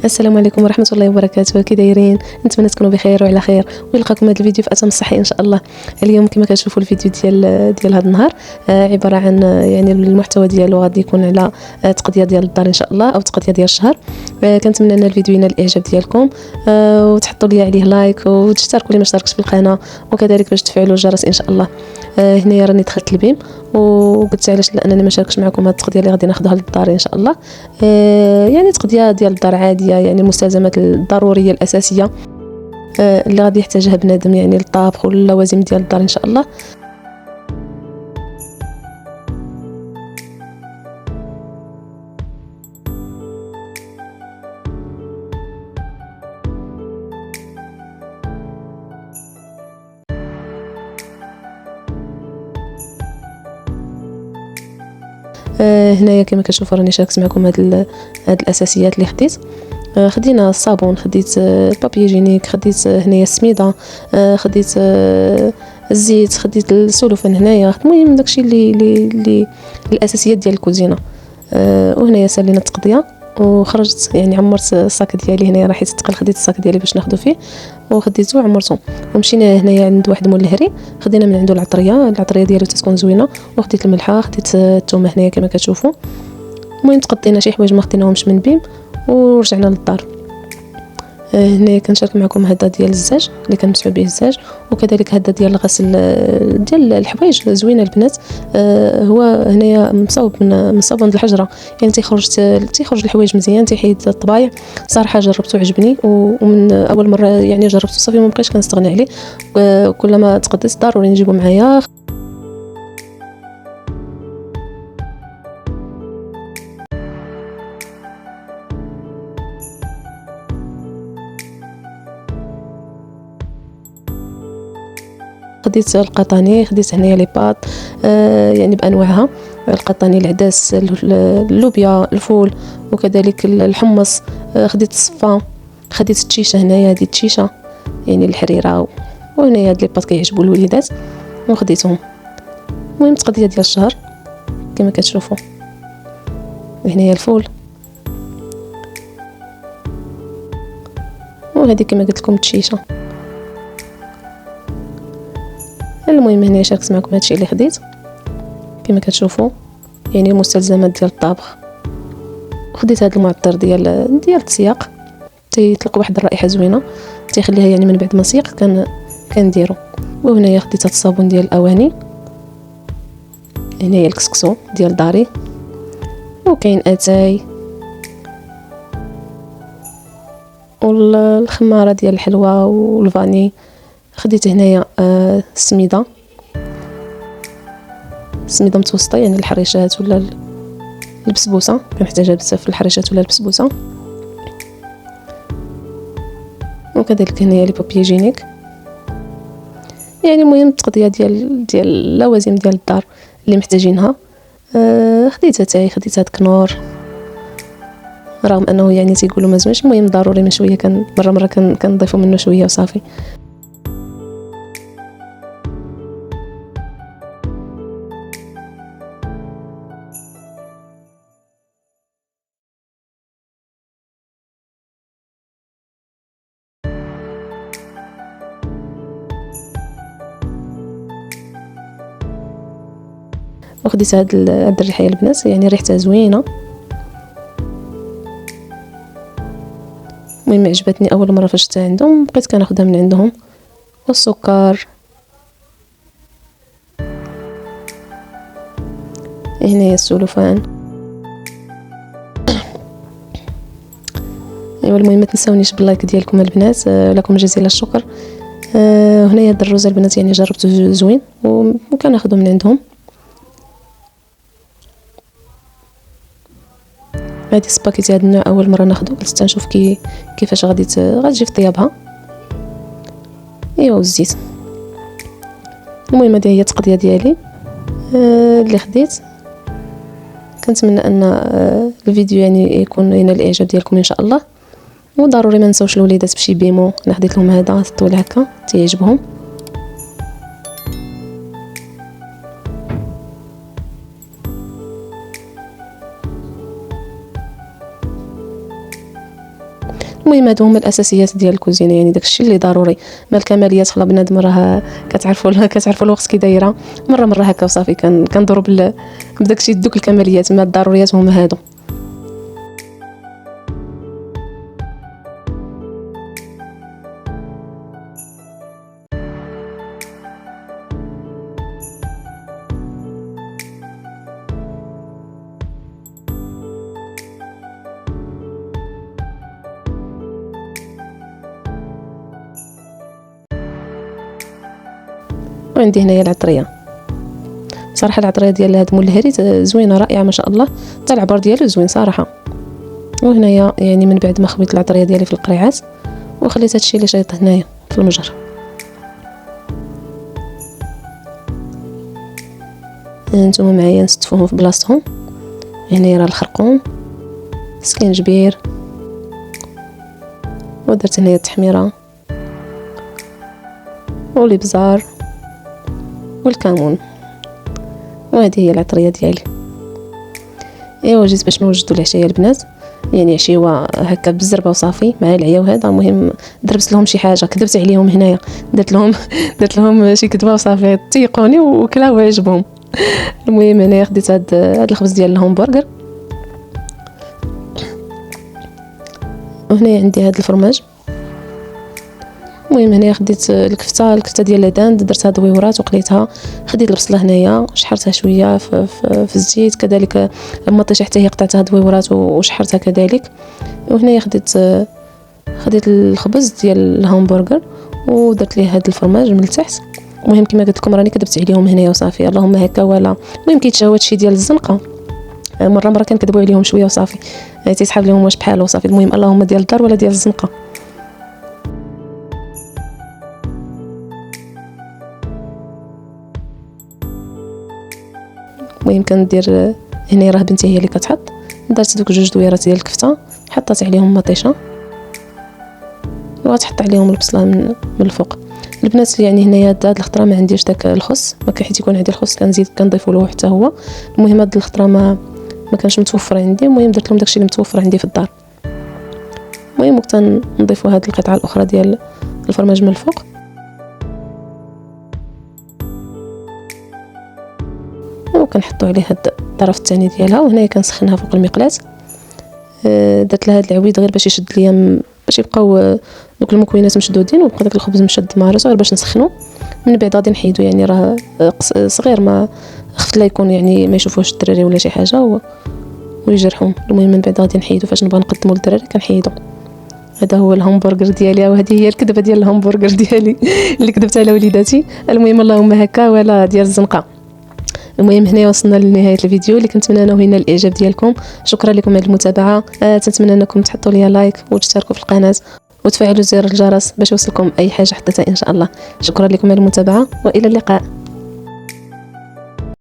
السلام عليكم ورحمه الله وبركاته. كي دايرين؟ نتمنى تكونوا بخير وعلى خير ويلقاكم هذا الفيديو في اتم الصحه ان شاء الله. اليوم كما كتشوفوا الفيديو ديال هذا النهار عباره عن يعني المحتوى ديالو غادي يكون على تقضيه ديال الدار ان شاء الله او تقضيه ديال الشهر. كنتمنى ان الفيديو ينال الاعجاب ديالكم وتحطوا لي عليه لايك وتشتركوا اللي ما اشتركش في القناه وكذلك باش تفعلوا الجرس ان شاء الله. هنايا راني دخلت البيم وقلت علاش لانني ما شاركش معكم هذه التقضيه اللي غادي ناخذها للدار ان شاء الله. يعني تقضيه ديال الدار عاديه، يعني المستلزمات الضروريه الاساسيه اللي غادي يحتاجها بنادم، يعني الطبخ واللوازم ديال الدار ان شاء الله. هنايا كما كتشوفوا راني شاركت معكم هاد الاساسيات اللي خدينا الصابون، خديت البابي جينيك، خديت هنايا السميده، خديت الزيت، خديت السلوفان هنايا. المهم داكشي اللي الاساسيات ديال الكوزينه. وهنايا سالينا التقضيه وخرجت، يعني عمرت الصاك ديالي هنايا، راح يتثقل. خديت الصاك ديالي باش ناخذو فيه وخديته وعمرته ومشينا هنايا عند واحد مول الهري، خدينا من عنده العطريه ديالو تتكون زوينه، وخديت الملحه، خديت الثومه هنايا كما كتشوفوا. المهم تقضينا شي حوايج ما خديناهمش من بيم ورجعنا للدار. هنا كنشارك معكم هذا ديال الزاج اللي كنمسحوا به الزاج، وكذلك هذا ديال الغسل ديال الحوايج زوينه البنات. هو هنايا مصاوب من صابون الحجره، يعني تيخرج الحوايج مزيان، تيحيد الطبايع. صراحه جربته عجبني ومن اول مره يعني جربته صافي ما بقيتش كنستغنى عليه. كلما تقديت ضروري نجيبو معايا. خديت القطاني، خديت هنايا لي باط يعني بانواعها، القطاني، العدس، اللوبيا، الفول، وكذلك الحمص. خديت الصفا، خديت التشيشه هنايا، هذه التشيشه يعني الحريره، وهنايا هاد لي باط كيعجبوا الوليدات وخديتهم. المهم تقضيه ديال الشهر كما كتشوفوا. هنايا الفول، وهذه كما قلت لكم التشيشه. المهم هنا شاركت معكم هادشي اللي خديت كما كتشوفوا، يعني المستلزمات ديال الطبخ. خديت هذا المعطر ديال التسياق، تيطلق واحد الرائحه زوينه، تيخليها يعني من بعد ما نسيق كنديرو. وهنايا خديت هذا الصابون ديال الاواني، هنايا الكسكسو ديال داري، وكاين اتاي، والخماره ديال الحلوى والفاني. خديت هنايا السميده متوسطه، يعني الحريشات ولا البسبوسه، كنحتاجها بزاف الحريشات ولا البسبوسه. وكذلك هنايا لي بابي جينيك، يعني المهم التقضيه ديال اللوازم ديال الدار اللي محتاجينها. خديت اتاي، خديت هاد كنور، رغم انه يعني تيقولوا ما زوينش، المهم ضروري من شويه مره كنضيفوا منه شويه وصافي. وخديت هاد الريحه البنات، يعني ريحتها زوينه. المهم عجبتني اول مره فاش شفتها عندهم، بقيت كناخذها من عندهم. والسكر هنايا السلوفان. ايوا المهم ما تنساونيش باللايك ديالكم البنات، لكم جزيل الشكر. هنايا هاد الروز البنات يعني جربته زوين وكناخذه من عندهم. هذه سباكيتي هذا النوع اول مره ناخذه، قلت نشوف كيفاش غادي تجي في طيابها. ايوا والزيت. المهم هذه هي التقضيه ديالي اللي خديت. كنتمنى ان الفيديو يعني يكون ينال الاعجاب ديالكم ان شاء الله. وضروري ما نساوش الوليدات بشي بيمو، انا خديت لهم هذا الطول هكا تيعجبهم. المهم هادو هما الاساسيات ديال الكوزينه، يعني داكشي اللي ضروري. ما الكماليات خلا بنادم راه كتعرفوا الوقت كي دايره مره هكا وصافي. كندورو بداكشي دوك الكماليات، ما الضروريات هما هادو. وعندي هنايا العطريه. صراحه العطريه ديال هاد مول الهريت زوينه رائعه ما شاء الله، حتى العبار ديالو زوين صراحه. وهنايا يعني من بعد ما خبيت العطريه ديالي في القريعات وخليت هادشي اللي شايط هنايا في المجر. نتوما معايا نستفوهم في بلاصتهم. هنايا راه الخرقوم، السكينجبير، ودرت هنايا التحميره والابزار والكمون. وهذه هي العطريه ديالي. ايوا جيت باش نوجدوا العشاء البنات، يعني عشيوه هكا بالزربه وصافي مع العيا. وهذا المهم دربت لهم شي حاجه، كذبت عليهم هنايا، درت لهم شي كذبه وصافي، تيقوني وكلاو وعجبهم. المهم هنايا خديت هاد الخبز ديال الهامبرغر، وهنا عندي هاد الفرماج. المهم هنايا خديت الكفته ديال لادان، درتها دويورات وقليتها. خديت البصله هنايا شحرتها شويه في الزيت، كذلك المطيشه حتى هي قطعتها دويورات وشحرتها كذلك. وهنايا خديت الخبز ديال الهامبرغر ودرت ليه هاد الفرماج من التحت. المهم كما قلت لكم راني كذبت عليهم هنايا وصافي، اللهم هكا ولا. المهم كيتشهوا هادشي ديال الزنقه، مره كنكذبوا عليهم شويه وصافي، تيسحاب لهم واش بحال وصافي. المهم اللهم ديال الدار ولا ديال الزنقه. المهم كندير هنا راه بنتي هي اللي كتحط، درت دوك 2 دويرات ديال الكفته، حطيت عليهم مطيشه وغتحط عليهم البصله من الفوق. البنات يعني هنايا هاد الخطره ما عنديش داك الخس، ما حيت يكون عندي الخس كنضيفوا له حتى هو. المهم هاد الخطره ما كانش متوفر عندي، المهم درت لهم داكشي اللي متوفر عندي في الدار. المهم وقت نضيفوا هاد القطعه الاخرى ديال الفرماج من الفوق، وكنحطوا عليه هاد الطرف الثاني ديالها. وهنايا كنسخنها فوق المقلاة. درت لها هاد العويد غير باش يشد ليا، باش يبقاو دوك المكونات مشدودين ويبقى داك الخبز مشد مع راسو، غير باش نسخنو. من بعد غادي نحيدو، يعني راه صغير، ما خفت لا يكون يعني ما يشوفوش الدراري ولا شي حاجه ويجرحهم. المهم من بعد غادي نحيدو فاش نبغى نقدمو للدراري كنحيدو. هذا هو الهامبرغر ديالي، وهذه هي الكذبه ديال الهامبرغر ديالي اللي كذبت على وليداتي. المهم اللهم هكا ولا ديال الزنقه. المهم هنا وصلنا لنهايه الفيديو اللي كنتمنى انه ينال الاعجاب ديالكم. شكرا لكم على المتابعه، تنتمنى انكم تحطوا لي لايك وتشتركوا في القناه وتفعلوا زر الجرس باش يوصلكم اي حاجه حطيتها ان شاء الله. شكرا لكم على المتابعه والى اللقاء.